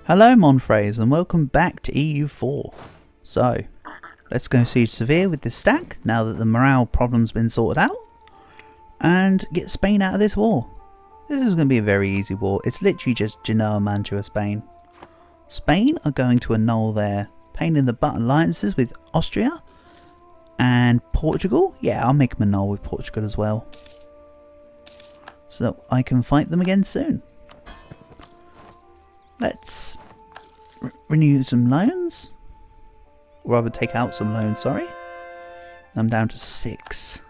Hello Monfreys and welcome back to EU4. So, let's go siege Seville with this stack now that the morale problem's been sorted out and get Spain out of this war. This is going to be a very easy war. It's literally just Genoa, Mantua, Spain. Spain are going to annul their pain in the butt alliances with Austria and Portugal. Yeah, I'll make them annul with Portugal as well, so I can fight them again soon. Let's renew some loans, or rather take out some loans, sorry. I'm down to 6.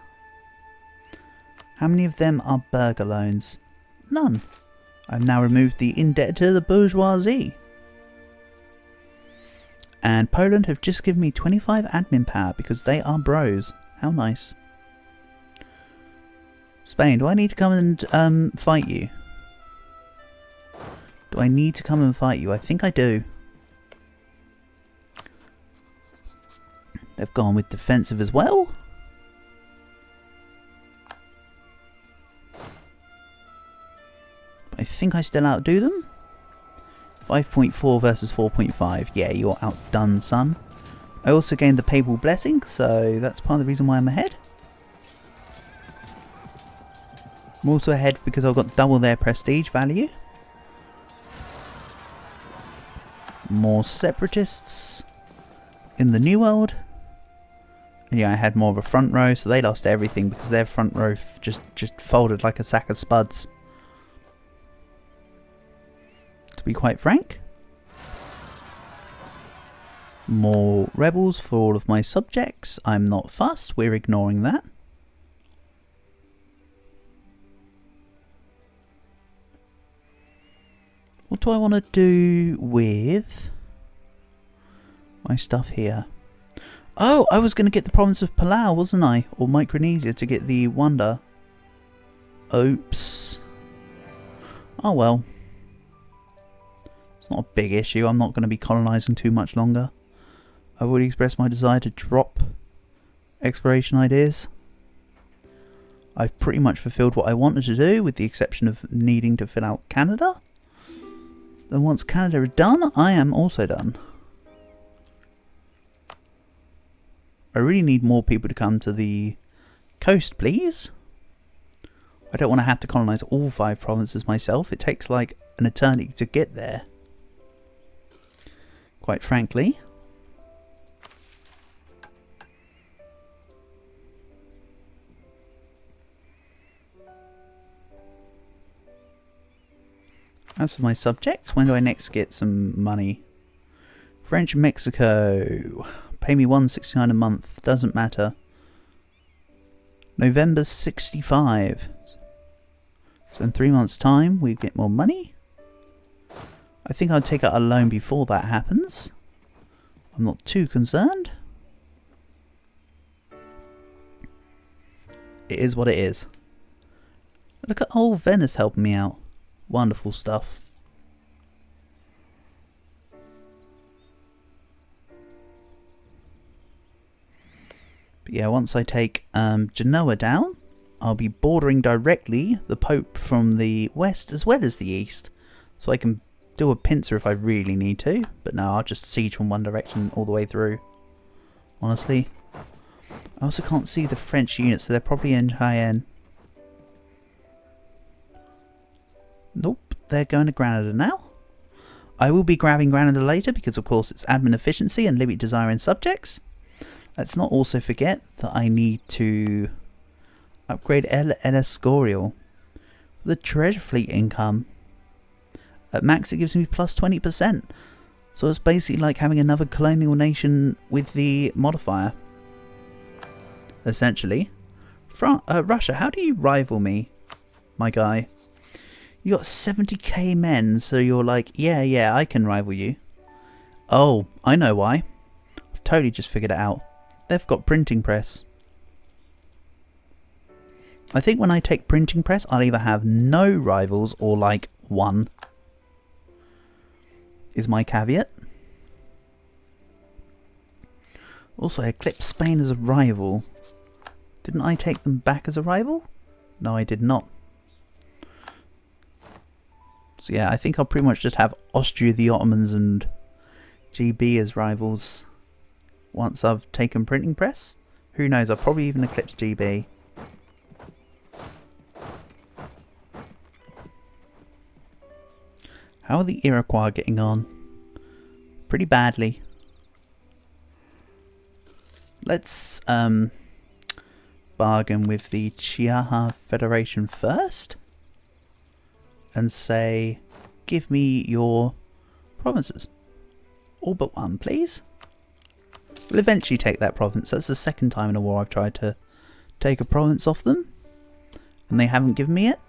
How many of them are burger loans? None. I've now removed the indebted to the bourgeoisie. And Poland have just given me 25 admin power because they are bros. How nice. Spain, do I need to come and fight you? Do I need to come and fight you? I think I do. They've gone with defensive as well. I think I still outdo them. 5.4 versus 4.5. Yeah, you're outdone, son. I also gained the Papal Blessing, so that's part of the reason why I'm ahead. I'm also ahead because I've got double their prestige value. More separatists in the New World. And yeah, I had more of a front row, so they lost everything because their front row just folded like a sack of spuds. To be quite frank. More rebels for all of my subjects. I'm not fussed, we're ignoring that. What do I want to do with my stuff here? Oh, I was going to get the province of Palau, wasn't I? Or Micronesia to get the wonder. Oops. Oh well. It's not a big issue. I'm not going to be colonising too much longer. I've already expressed my desire to drop exploration ideas. I've pretty much fulfilled what I wanted to do, with the exception of needing to fill out Canada. And once Canada is done, I am also done. I really need more people to come to the coast, please. I don't want to have to colonise all 5 provinces myself. It takes like an eternity to get there, quite frankly. As for my subjects, when do I next get some money? French Mexico. Pay me $1.69 a month. Doesn't matter. November 65. So in 3 months' time, we get more money. I think I'll take out a loan before that happens. I'm not too concerned. It is what it is. Look at old Venice helping me out. Wonderful stuff. But yeah, once I take Genoa down, I'll be bordering directly the Pope from the west as well as the east. So I can do a pincer if I really need to. But no, I'll just siege from one direction all the way through. Honestly. I also can't see the French units, so they're probably in Cayenne. Nope, they're going to Granada now. I will be grabbing Granada later because of course it's admin efficiency and limit desiring subjects. Let's not also forget that I need to upgrade El Escorial for the treasure fleet income. At max it gives me plus 20%. So it's basically like having another colonial nation with the modifier. Essentially. Russia, how do you rival me, my guy? You got 70k men, so you're like, yeah, I can rival you. Oh, I know why. I've totally just figured it out. They've got printing press. I think when I take printing press, I'll either have no rivals or like 1. Is my caveat. Also, I eclipsed Spain as a rival. Didn't I take them back as a rival? No, I did not. So yeah, I think I'll pretty much just have Austria, the Ottomans and GB as rivals once I've taken printing press. Who knows, I'll probably even eclipse GB. How are the Iroquois getting on? Pretty badly. Let's bargain with the Chiaha Federation first and say, give me your provinces. All but one, please. We'll eventually take that province. That's the second time in a war I've tried to take a province off them, and they haven't given me it.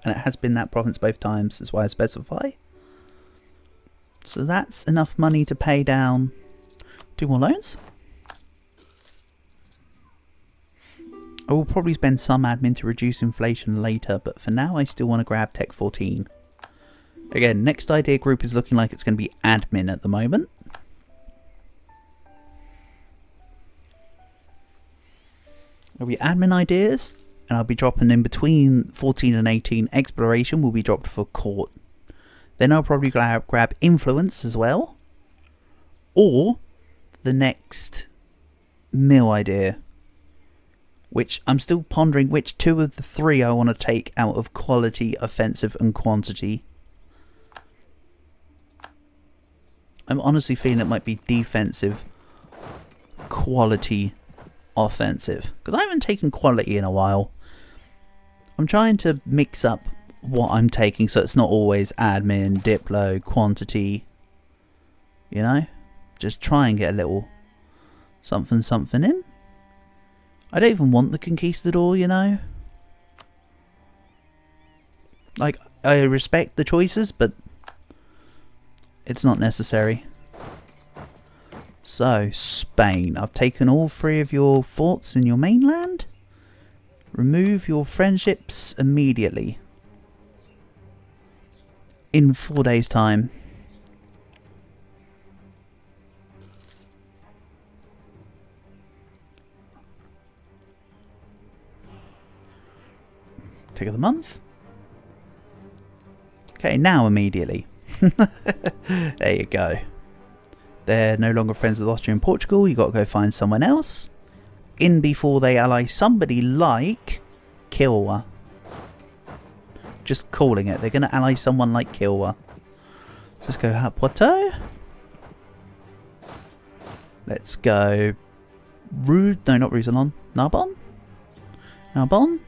And it has been that province both times, that's why I specify. So that's enough money to pay down 2 more loans. I will probably spend some admin to reduce inflation later, but for now I still want to grab Tech 14. Again, next idea group is looking like it's going to be admin at the moment. There'll be admin ideas, and I'll be dropping in between 14 and 18. Exploration will be dropped for court. Then I'll probably grab influence as well. Or the next mill idea, which I'm still pondering which 2 of the 3 I want to take out of quality, offensive and quantity. I'm honestly feeling it might be defensive, quality, offensive, because I haven't taken quality in a while. I'm trying to mix up what I'm taking so it's not always admin, diplo, quantity, you know, just try and get a little something in. I don't even want the conquistador, you know, like I respect the choices, but it's not necessary. So, Spain. I've taken all 3 of your forts in your mainland. Remove your friendships immediately. In 4 days' time. Tick of the month. Okay, now immediately. There you go. They're no longer friends with Austria and Portugal. You got to go find someone else in before they ally somebody like Kilwa. Just calling it. They're going to ally someone like Kilwa. Let's go Poitou. Let's go no, not Roussillon. Narbonne. Narbonne.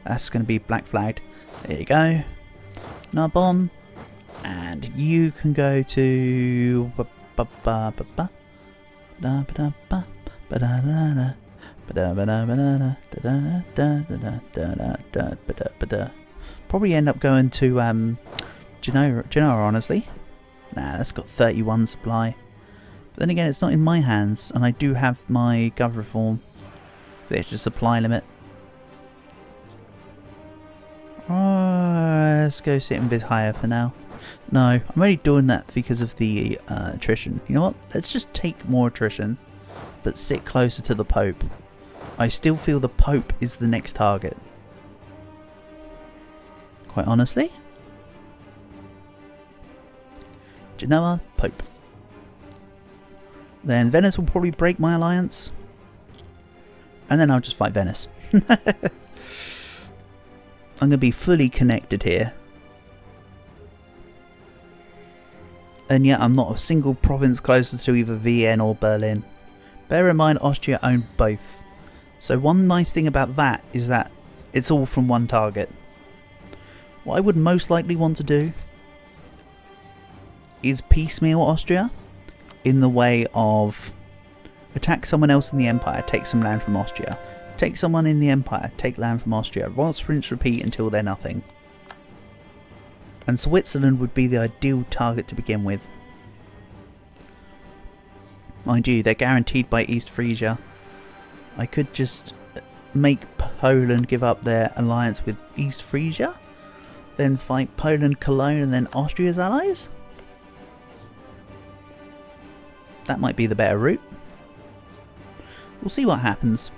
That's going to be black flagged. There you go. Narbonne. And you can go to probably end up going to Genoa, honestly. Nah, that's got 31 supply. But then again, it's not in my hands, and I do have my gov reform. There's a supply limit. Let's go sit in Vizhaya for now. No, I'm only doing that because of the attrition. You know what? Let's just take more attrition, but sit closer to the Pope. I still feel the Pope is the next target. Quite honestly. Genoa, Pope. Then Venice will probably break my alliance. And then I'll just fight Venice. I'm going to be fully connected here. And yet I'm not a single province closer to either Vienna or Berlin. Bear in mind Austria own both. So one nice thing about that is that it's all from one target. What I would most likely want to do is piecemeal Austria in the way of attack someone else in the Empire, take some land from Austria. Take someone in the Empire, take land from Austria. Rinse, repeat until they're nothing. And Switzerland would be the ideal target to begin with. Mind you, they're guaranteed by East Frisia. I could just make Poland give up their alliance with East Frisia, then fight Poland, Cologne, and then Austria's allies. That might be the better route. We'll see what happens.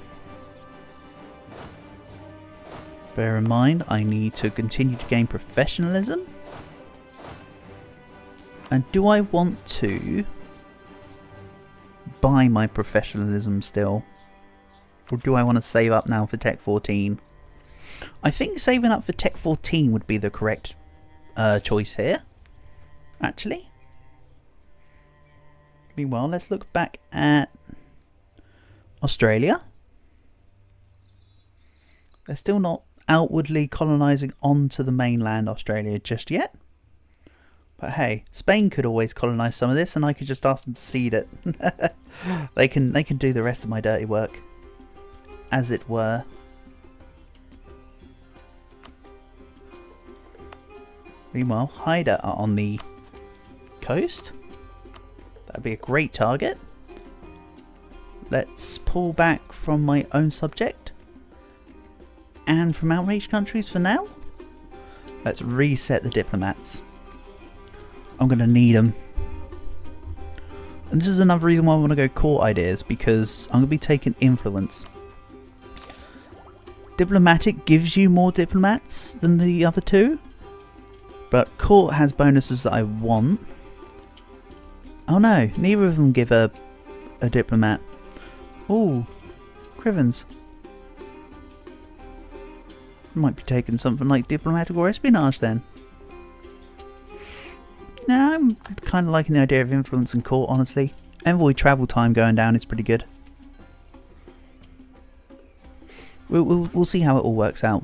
Bear in mind, I need to continue to gain professionalism. And do I want to buy my professionalism still? Or do I want to save up now for Tech 14? I think saving up for Tech 14 would be the correct choice here, actually. Meanwhile, let's look back at Australia. They're still not outwardly colonising onto the mainland Australia just yet. But hey, Spain could always colonise some of this and I could just ask them to cede it. They can do the rest of my dirty work, as it were. Meanwhile, Haida are on the coast. That'd be a great target. Let's pull back from my own subject and from outreach countries for now. Let's reset the diplomats. I'm going to need them. And this is another reason why I want to go court ideas, because I'm going to be taking influence. Diplomatic gives you more diplomats than the other two, but court has bonuses that I want. Oh no, neither of them give a diplomat. Ooh, Crivens. Might be taking something like diplomatic or espionage then. No, I'm kind of liking the idea of influence and court, honestly. Envoy travel time going down is pretty good. We'll see how it all works out.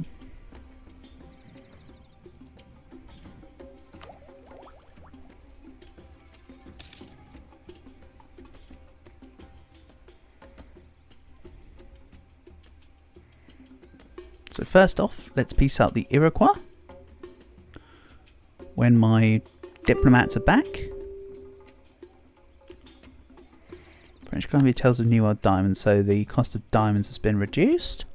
So first off, let's piece out the Iroquois. When my diplomats are back. French Columbia tells of New World diamonds, so the cost of diamonds has been reduced.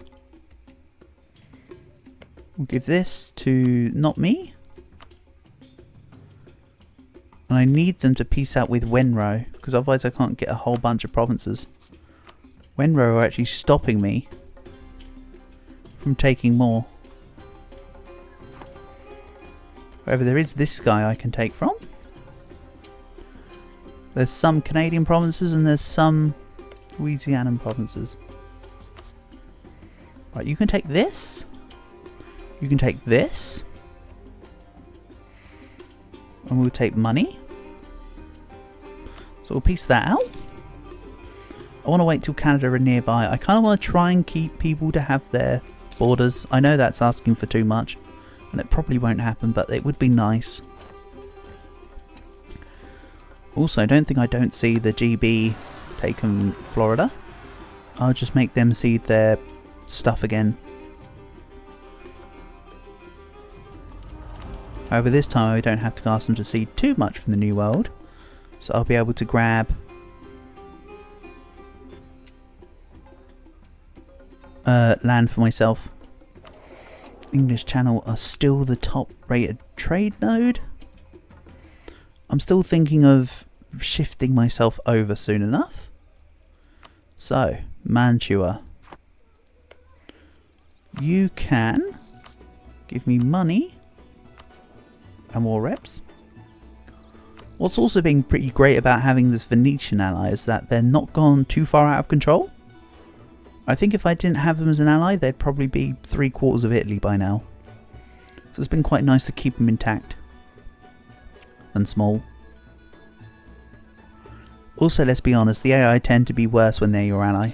We'll give this to not me. And I need them to piece out with Wenro, because otherwise I can't get a whole bunch of provinces. Wenro are actually stopping me from taking more. However, there is this guy I can take from. There's some Canadian provinces and there's some Louisianan provinces. Right, you can take this. You can take this. And we'll take money. So we'll piece that out. I want to wait till Canada are nearby. I kind of want to try and keep people to have their borders. I know that's asking for too much. And it probably won't happen, but it would be nice. Also, I don't see the GB taking Florida. I'll just make them cede their stuff again. However, this time I don't have to ask them to cede too much from the New World. So I'll be able to grab land for myself. English Channel are still the top rated trade node. I'm still thinking of shifting myself over soon enough. So, Mantua. You can give me money and more reps. What's also been pretty great about having this Venetian ally is that they're not gone too far out of control. I think if I didn't have them as an ally, they'd probably be 3/4 of Italy by now. So it's been quite nice to keep them intact. And small. Also, let's be honest, the AI tend to be worse when they're your ally.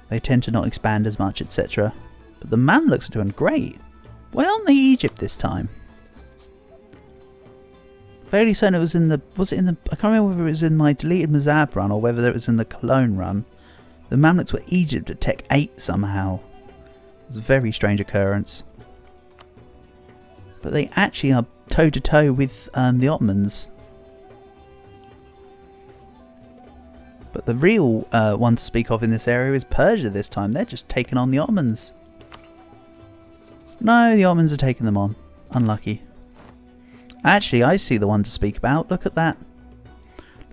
They tend to not expand as much, etc. But the Mamluks are doing great. Why aren't they Egypt this time? Fairly certain it was in the... I can't remember whether it was in my deleted Mazab run or whether it was in the Cologne run. The Mamluks were Egypt at Tech 8 somehow. It was a very strange occurrence. But they actually are toe-to-toe with the Ottomans. But the real one to speak of in this area is Persia this time. They're just taking on the Ottomans. No, the Ottomans are taking them on. Unlucky. Actually, I see the one to speak about. Look at that.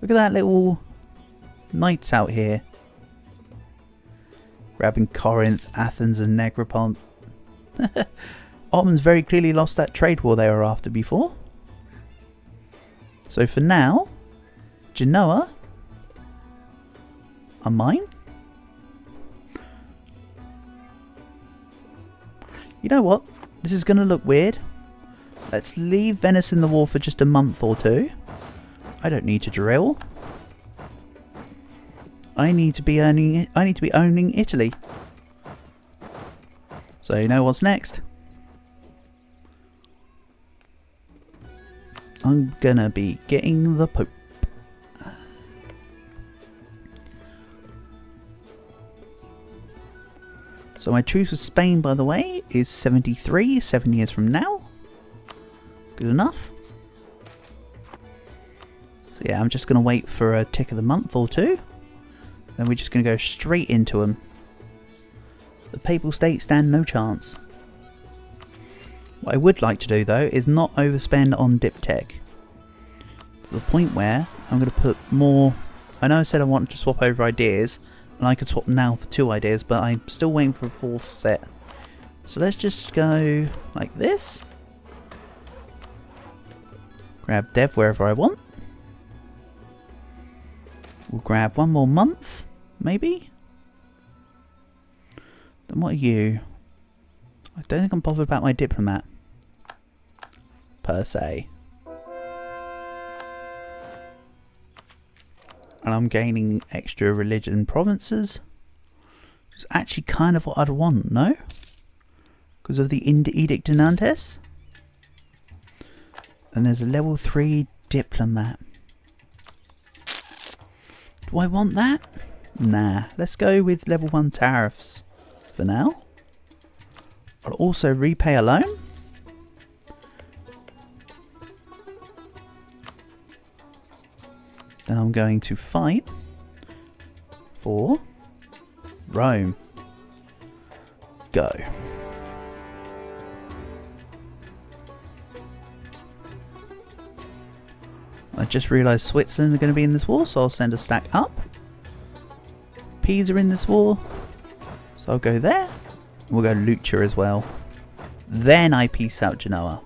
Look at that little knights out here. Grabbing Corinth, Athens and Negropont. Ottomans very clearly lost that trade war they were after before. So for now, Genoa are mine. You know what? This is going to look weird. Let's leave Venice in the war for just a month or two. I don't need to drill. I need to be owning Italy. So you know what's next? I'm gonna be getting the Pope. So my truce with Spain, by the way, is 73, 7 years from now. Good enough. So yeah, I'm just going to wait for a tick of the month or two. Then we're just going to go straight into them. The Papal States stand no chance. What I would like to do though is not overspend on diptech. To the point where I'm going to put more... I know I said I wanted to swap over ideas. And I could swap now for 2 ideas, but I'm still waiting for a 4th set. So let's just go like this. Grab Dev wherever I want. We'll grab 1 more month, maybe. Then what are you? I don't think I'm bothered about my diplomat, per se. And I'm gaining extra religion provinces. It's actually kind of what I'd want, no? Because of the Edict de Nantes. And there's a level 3 diplomat. Do I want that? Nah, let's go with level 1 tariffs for now. I'll also repay a loan. Then I'm going to fight for Rome. Go. I just realised Switzerland are going to be in this war, so I'll send a stack up. Pisa are in this war, so I'll go there. We'll go Lucca as well. Then I peace out Genoa.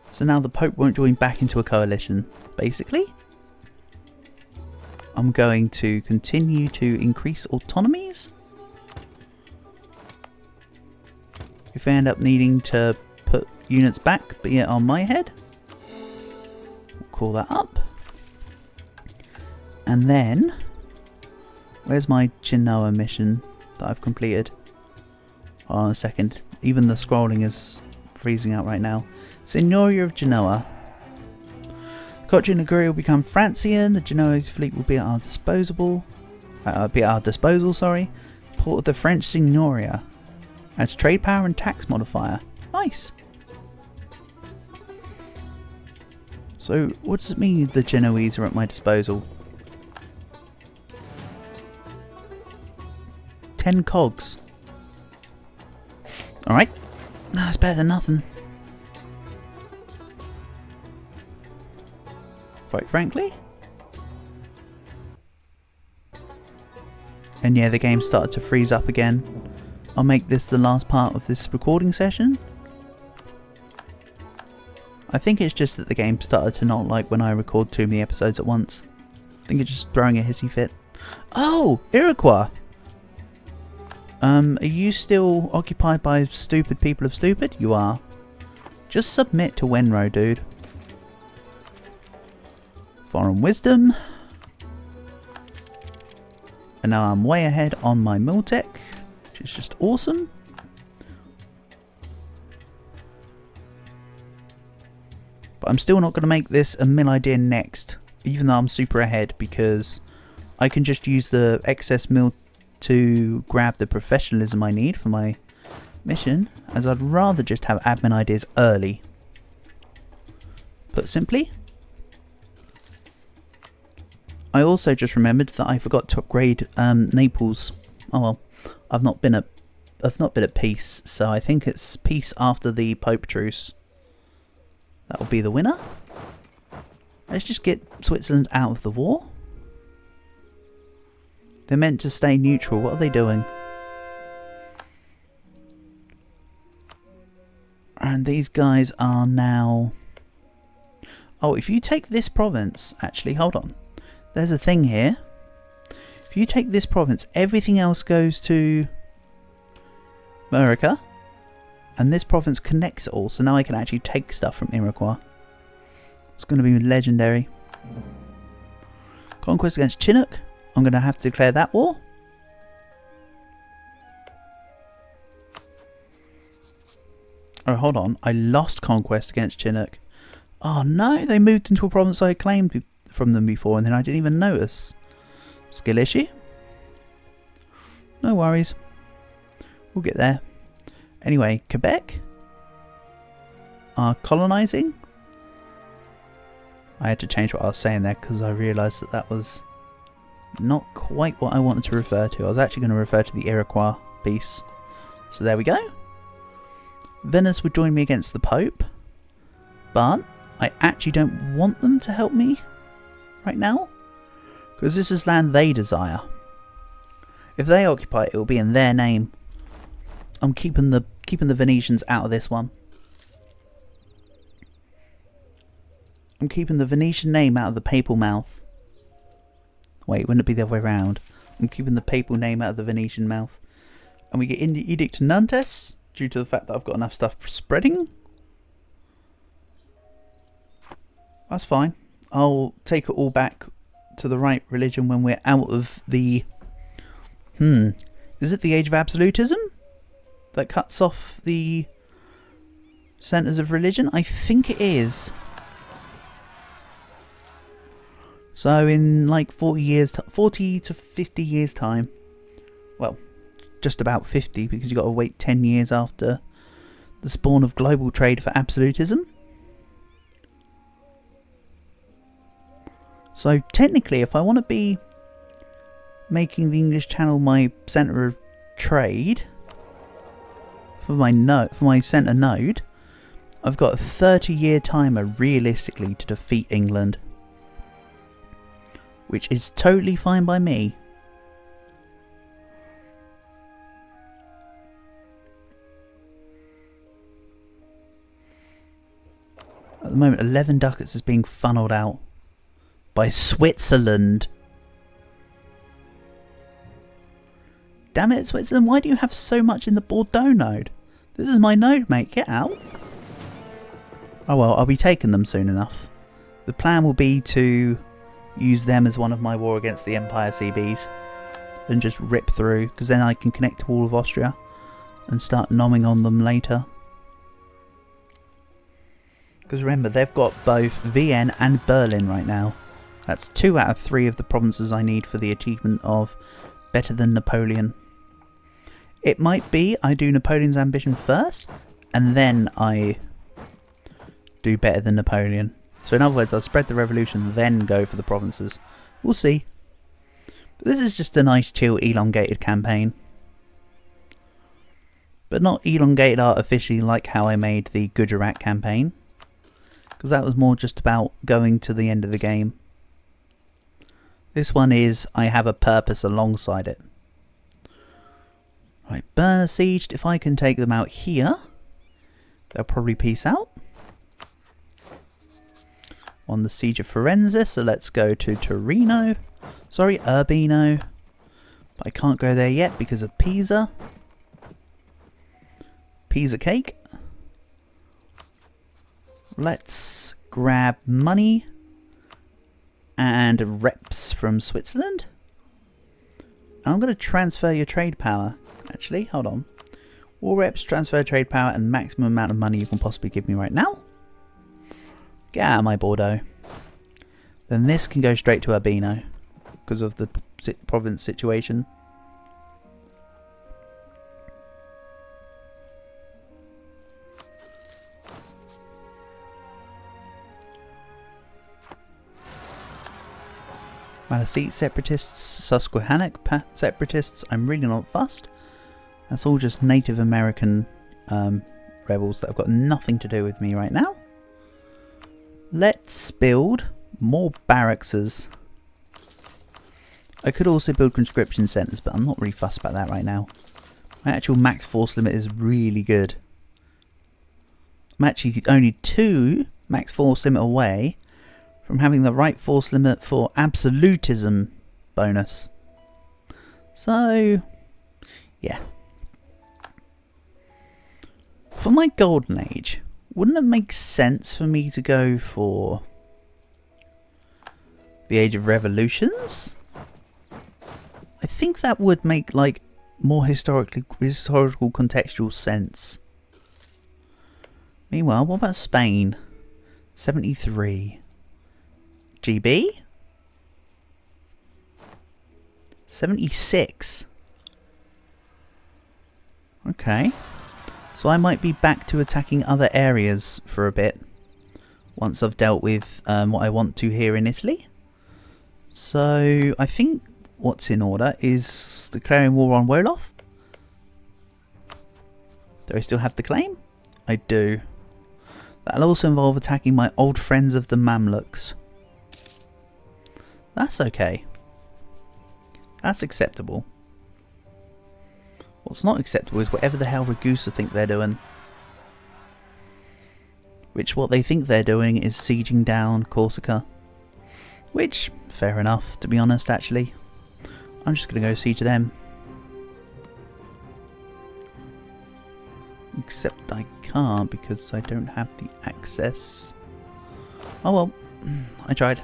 So now the Pope won't join back into a coalition, basically. I'm going to continue to increase autonomies. If I end up needing to put units back, be it on my head, we'll call that up. And then, where's my Genoa mission that I've completed? Hold on a second. Even the scrolling is freezing out right now. Signoria of Genoa. Coche Liguri will become Francian. The Genoese fleet will be at our disposal. Sorry. Port of the French Signoria. Adds trade power and tax modifier. Nice. So, what does it mean the Genoese are at my disposal? 10 cogs. Alright. That's better than nothing. Quite frankly. And yeah, the game started to freeze up again. I'll make this the last part of this recording session. I think it's just that the game started to not like when I record too many episodes at once. I think it's just throwing a hissy fit. Oh! Iroquois! Are you still occupied by stupid people of stupid? You are. Just submit to Wenro, dude. Foreign wisdom. And now I'm way ahead on my Miltech, which is just awesome. But I'm still not going to make this a mill idea next, even though I'm super ahead, because I can just use the excess mill to grab the professionalism I need for my mission, as I'd rather just have admin ideas early. Put simply. I also just remembered that I forgot to upgrade Naples. Oh well, I've not been at peace, so I think it's peace after the Pope truce. That will be the winner. Let's just get Switzerland out of the war. They're meant to stay neutral. What are they doing? And these guys are now... Oh, if you take this province... Actually, hold on. There's a thing here. If you take this province, everything else goes to America. And this province connects it all. So now I can actually take stuff from Iroquois. It's going to be legendary. Conquest against Chinook. I'm going to have to declare that war. Oh, hold on. I lost conquest against Chinook. Oh no, they moved into a province I claimed from them before and then I didn't even notice. Skill issue? No worries. We'll get there. Anyway, Quebec are colonising. I had to change what I was saying there because I realised that that was not quite what I wanted to refer to. I was actually going to refer to the Iroquois piece. So there we go. Venice would join me against the Pope, but I actually don't want them to help me right now because this is land they desire. If they occupy it, it will be in their name. I'm keeping the Venetians out of this one. I'm keeping the Venetian name out of the papal mouth. Wait, wouldn't it be the other way around? I'm keeping the papal name out of the Venetian mouth. And we get Edict Nantes due to the fact that I've got enough stuff spreading. That's fine. I'll take it all back to the right religion when we're out of the... Is it the Age of Absolutism that cuts off the centres of religion? I think it is. So in like 40 to 50 years time, well, just about 50 because you've got to wait 10 years after the spawn of global trade for absolutism. So technically, if I want to be making the English Channel my centre of trade for my centre node, I've got a 30-year timer realistically to defeat England, which is totally fine by me. At the moment, 11 ducats is being funneled out by Switzerland. Damn it, Switzerland, why do you have so much in the Bordeaux node? This is my node, mate. Get out. Oh well, I'll be taking them soon enough. The plan will be to use them as one of my war against the Empire CBs and just rip through, because then I can connect to all of Austria and start nomming on them later. Because remember, they've got both Vienna and Berlin right now. That's 2 out of 3 of the provinces I need for the achievement of better than Napoleon. It might be I do Napoleon's ambition first, and then I do better than Napoleon. So in other words, I'll spread the revolution, then go for the provinces. We'll see. But this is just a nice, chill, elongated campaign. But not elongated artificially like how I made the Gujarat campaign. Because that was more just about going to the end of the game. This one is, I have a purpose alongside it. Right, Burn sieged. If I can take them out here, they'll probably peace out. On the siege of Firenze, so let's go to Torino. Sorry, Urbino. But I can't go there yet because of Pisa. Pisa cake. Let's grab money and reps from Switzerland. I'm going to transfer your trade power. Actually, hold on. War reps, transfer trade power, and maximum amount of money you can possibly give me right now. Get out of my Bordeaux. Then this can go straight to Urbino because of the province situation. Maliseet separatists, Susquehannock separatists, I'm really not fussed. That's all just Native American rebels that have got nothing to do with me right now. Let's build more barrackses. I could also build conscription centres, but I'm not really fussed about that right now. My actual max force limit is really good. I'm actually only 2 max force limit away from having the right force limit for absolutism bonus. So, yeah. For my golden age, wouldn't it make sense for me to go for the age of revolutions? I think that would make like more historical contextual sense. Meanwhile, what about Spain? 73. GB? 76. Okay. So I might be back to attacking other areas for a bit. Once I've dealt with what I want to here in Italy. So I think what's in order is declaring war on Wolof. Do I still have the claim? I do. That'll also involve attacking my old friends of the Mamluks. That's okay. That's acceptable. What's not acceptable is whatever the hell Ragusa think they're doing. Which what they think they're doing is sieging down Corsica. Which, fair enough, to be honest, actually. I'm just going to go siege them. Except I can't because I don't have the access. Oh well, I tried.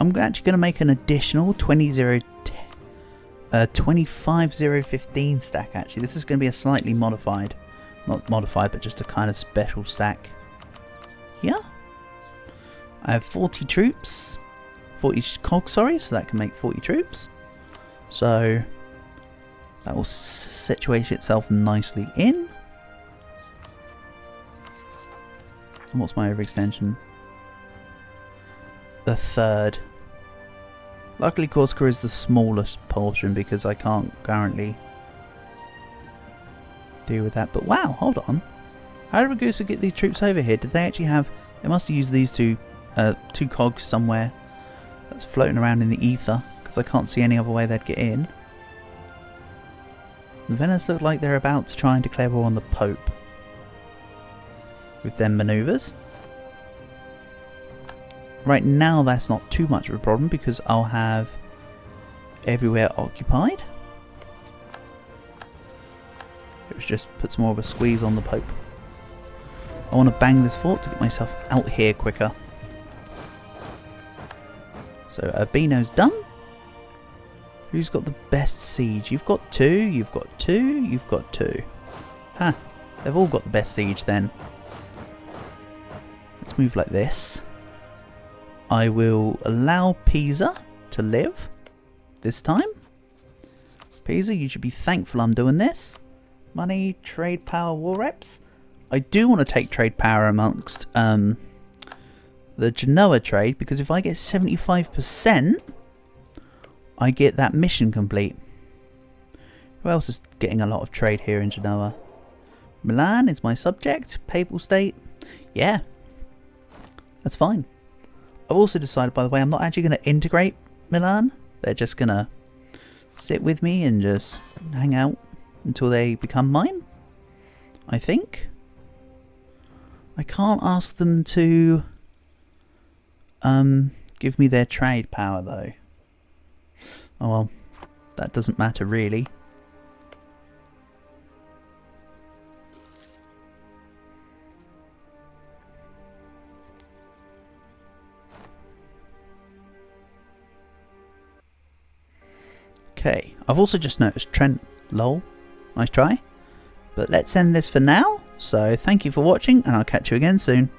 I'm actually going to make an additional 25015 stack actually. This is going to be a slightly modified, not modified, but just a kind of special stack. Here, I have 40 troops. 40 cogs, sorry, so that can make 40 troops. So that will situate itself nicely in. And what's my overextension? The 3rd. Luckily Corsica is the smallest portion because I can't currently deal with that. But wow, hold on. How did Ragusa get these troops over here? Did they actually have... They must have used these two cogs somewhere. That's floating around in the ether, because I can't see any other way they'd get in. The Venice look like they're about to try and declare war on the Pope. With them manoeuvres. Right now that's not too much of a problem, because I'll have everywhere occupied. Which just puts more of a squeeze on the Pope. I want to bang this fort to get myself out here quicker. So Urbino's done. Who's got the best siege? You've got 2, you've got 2, you've got 2. Huh, they've all got the best siege then. Let's move like this. I will allow Pisa to live this time. Pisa, you should be thankful I'm doing this. Money, trade power, war reps. I do want to take trade power amongst the Genoa trade, because if I get 75%, I get that mission complete. Who else is getting a lot of trade here in Genoa? Milan is my subject. Papal state. Yeah, that's fine. I've also decided, by the way, I'm not actually going to integrate Milan. They're just going to sit with me and just hang out until they become mine, I think. I can't ask them to give me their trade power though. Oh well, that doesn't matter really. Okay, I've also just noticed Trent, lol, nice try. But let's end this for now, so thank you for watching and I'll catch you again soon.